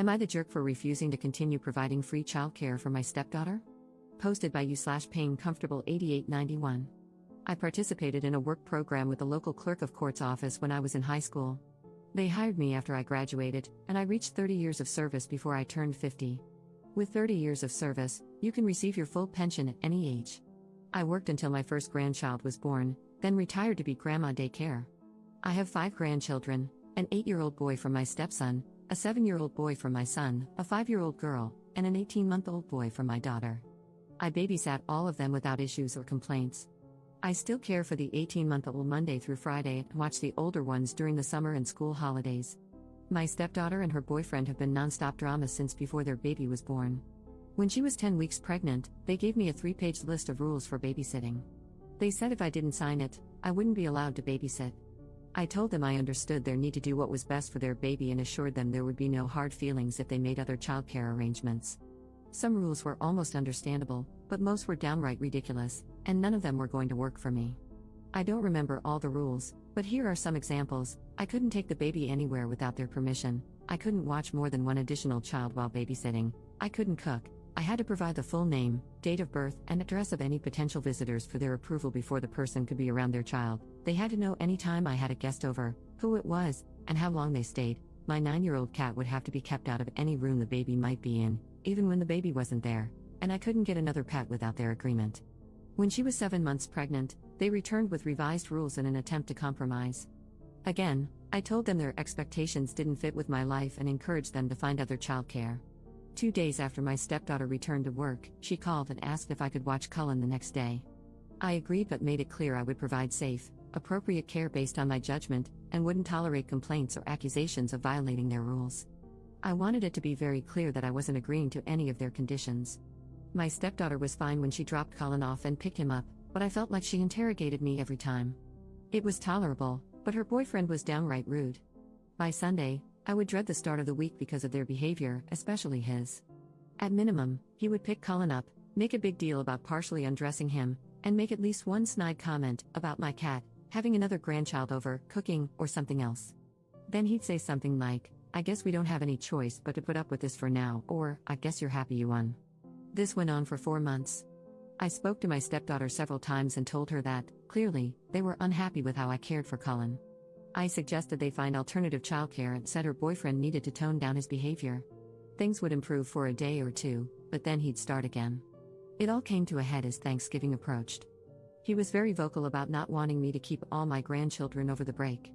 Am I the jerk for refusing to continue providing free childcare for my stepdaughter? Posted by you/payingcomfortable8891. I participated in a work program with the local clerk of court's office when I was in high school. They hired me after I graduated, and I reached 30 years of service before I turned 50. With 30 years of service, you can receive your full pension at any age. I worked until my first grandchild was born, then retired to be grandma daycare. I have 5 grandchildren, an 8-year-old boy from my stepson, a 7-year-old boy from my son, a 5-year-old girl, and an 18-month-old boy from my daughter. I babysat all of them without issues or complaints. I still care for the 18-month-old Monday through Friday and watch the older ones during the summer and school holidays. My stepdaughter and her boyfriend have been non-stop drama since before their baby was born. When she was 10 weeks pregnant, they gave me a 3-page list of rules for babysitting. They said if I didn't sign it, I wouldn't be allowed to babysit. I told them I understood their need to do what was best for their baby and assured them there would be no hard feelings if they made other childcare arrangements. Some rules were almost understandable, but most were downright ridiculous, and none of them were going to work for me. I don't remember all the rules, but here are some examples. I couldn't take the baby anywhere without their permission. I couldn't watch more than one additional child while babysitting. I couldn't cook. I had to provide the full name, date of birth, and address of any potential visitors for their approval before the person could be around their child. They had to know any time I had a guest over, who it was, and how long they stayed. My 9-year-old cat would have to be kept out of any room the baby might be in, even when the baby wasn't there, and I couldn't get another pet without their agreement. When she was 7 months pregnant, they returned with revised rules in an attempt to compromise. Again, I told them their expectations didn't fit with my life and encouraged them to find other childcare. 2 days after my stepdaughter returned to work, she called and asked if I could watch Cullen the next day. I agreed but made it clear I would provide safe, appropriate care based on my judgment, and wouldn't tolerate complaints or accusations of violating their rules. I wanted it to be very clear that I wasn't agreeing to any of their conditions. My stepdaughter was fine when she dropped Cullen off and picked him up, but I felt like she interrogated me every time. It was tolerable, but her boyfriend was downright rude. By Sunday, I would dread the start of the week because of their behavior, especially his. At minimum, he would pick Cullen up, make a big deal about partially undressing him, and make at least one snide comment about my cat, having another grandchild over, cooking, or something else. Then he'd say something like, "I guess we don't have any choice but to put up with this for now," or, "I guess you're happy you won." This went on for 4 months. I spoke to my stepdaughter several times and told her that, clearly, they were unhappy with how I cared for Cullen. I suggested they find alternative childcare and said her boyfriend needed to tone down his behavior. Things would improve for a day or two, but then he'd start again. It all came to a head as Thanksgiving approached. He was very vocal about not wanting me to keep all my grandchildren over the break.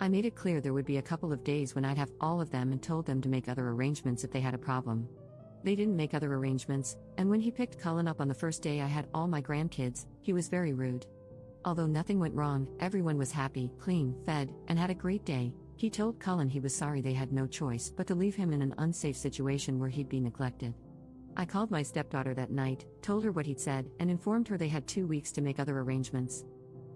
I made it clear there would be a couple of days when I'd have all of them and told them to make other arrangements if they had a problem. They didn't make other arrangements, and when he picked Cullen up on the first day I had all my grandkids, he was very rude. Although nothing went wrong, everyone was happy, clean, fed, and had a great day. He told Cullen he was sorry they had no choice but to leave him in an unsafe situation where he'd be neglected. I called my stepdaughter that night, told her what he'd said, and informed her they had 2 weeks to make other arrangements.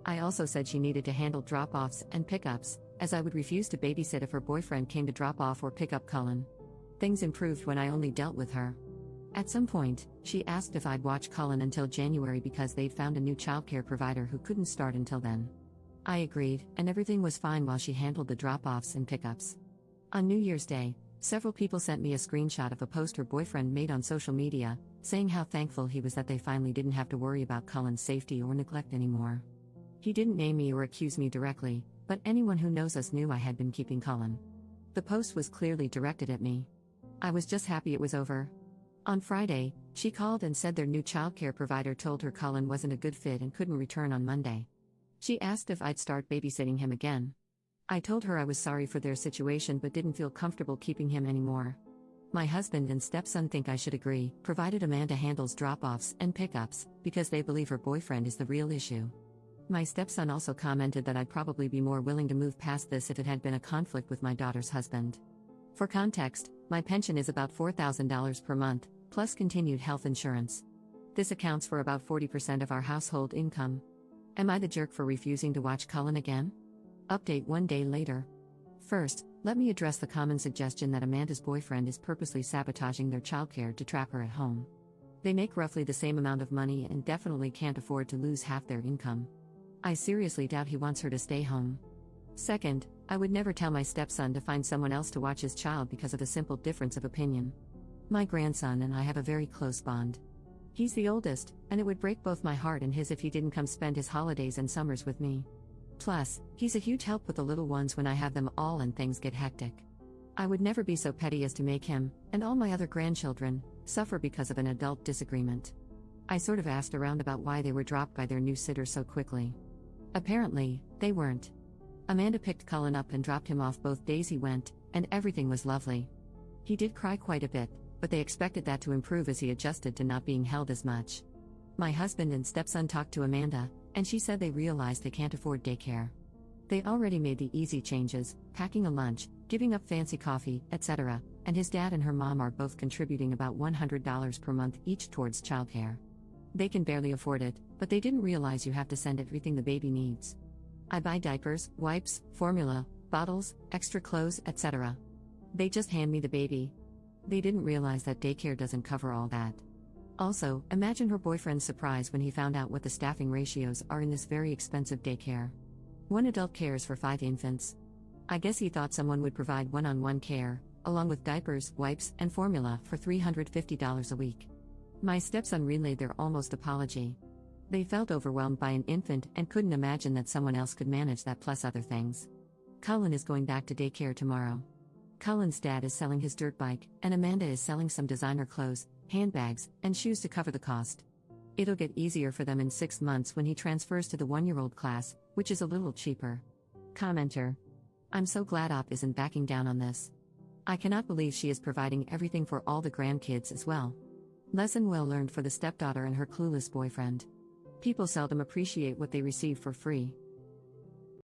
I also said she needed to handle drop-offs and pick-ups, as I would refuse to babysit if her boyfriend came to drop off or pick up Cullen. Things improved when I only dealt with her. At some point, she asked if I'd watch Cullen until January because they'd found a new childcare provider who couldn't start until then. I agreed, and everything was fine while she handled the drop-offs and pickups. On New Year's Day, several people sent me a screenshot of a post her boyfriend made on social media, saying how thankful he was that they finally didn't have to worry about Cullen's safety or neglect anymore. He didn't name me or accuse me directly, but anyone who knows us knew I had been keeping Cullen. The post was clearly directed at me. I was just happy it was over. On Friday, she called and said their new childcare provider told her Cullen wasn't a good fit and couldn't return on Monday. She asked if I'd start babysitting him again. I told her I was sorry for their situation but didn't feel comfortable keeping him anymore. My husband and stepson think I should agree, provided Amanda handles drop-offs and pickups, because they believe her boyfriend is the real issue. My stepson also commented that I'd probably be more willing to move past this if it had been a conflict with my daughter's husband. For context, my pension is about $4,000 per month, plus continued health insurance. This accounts for about 40% of our household income. Am I the jerk for refusing to watch Cullen again? Update 1 day later. First, let me address the common suggestion that Amanda's boyfriend is purposely sabotaging their childcare to trap her at home. They make roughly the same amount of money and definitely can't afford to lose half their income. I seriously doubt he wants her to stay home. Second, I would never tell my stepson to find someone else to watch his child because of a simple difference of opinion. My grandson and I have a very close bond. He's the oldest, and it would break both my heart and his if he didn't come spend his holidays and summers with me. Plus, he's a huge help with the little ones when I have them all and things get hectic. I would never be so petty as to make him, and all my other grandchildren, suffer because of an adult disagreement. I sort of asked around about why they were dropped by their new sitter so quickly. Apparently, they weren't. Amanda picked Cullen up and dropped him off both days he went, and everything was lovely. He did cry quite a bit, but they expected that to improve as he adjusted to not being held as much. My husband and stepson talked to Amanda, and she said they realized they can't afford daycare. They already made the easy changes, packing a lunch, giving up fancy coffee, etc., and his dad and her mom are both contributing about $100 per month each towards childcare. They can barely afford it, but they didn't realize you have to send everything the baby needs. I buy diapers, wipes, formula, bottles, extra clothes, etc. They just hand me the baby. They didn't realize that daycare doesn't cover all that. Also, imagine her boyfriend's surprise when he found out what the staffing ratios are in this very expensive daycare. One adult cares for 5 infants. I guess he thought someone would provide one-on-one care, along with diapers, wipes, and formula for $350 a week. My stepson relayed their almost apology. They felt overwhelmed by an infant and couldn't imagine that someone else could manage that plus other things. Cullen is going back to daycare tomorrow. Cullen's dad is selling his dirt bike, and Amanda is selling some designer clothes, handbags, and shoes to cover the cost. It'll get easier for them in 6 months when he transfers to the 1-year-old class, which is a little cheaper. Commenter: I'm so glad Op isn't backing down on this. I cannot believe she is providing everything for all the grandkids as well. Lesson well learned for the stepdaughter and her clueless boyfriend. People seldom appreciate what they receive for free.